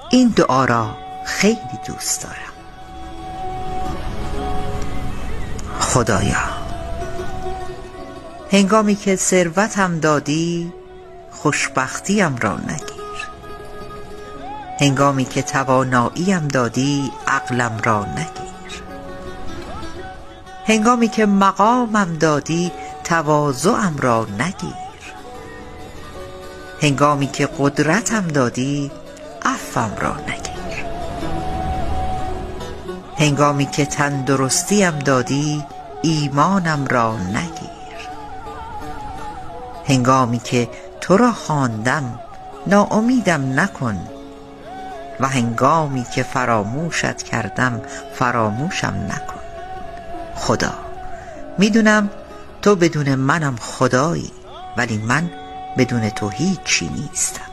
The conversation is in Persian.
این دعا را خیلی دوست دارم. خدایا، هنگامی که ثروتم دادی خوشبختیم را نگیر، هنگامی که تواناییم دادی عقلم را نگیر، هنگامی که مقامم دادی تواضعم را نگیر، هنگامی که قدرتم دادی عفوم را نگیر، هنگامی که تندرستیم دادی ایمانم را نگیر، هنگامی که تو را خواندم ناامیدم نکن و هنگامی که فراموشت کردم فراموشم نکن. خدا، میدونم تو بدون منم خدایی، ولی من بدون تو هیچی نیستم.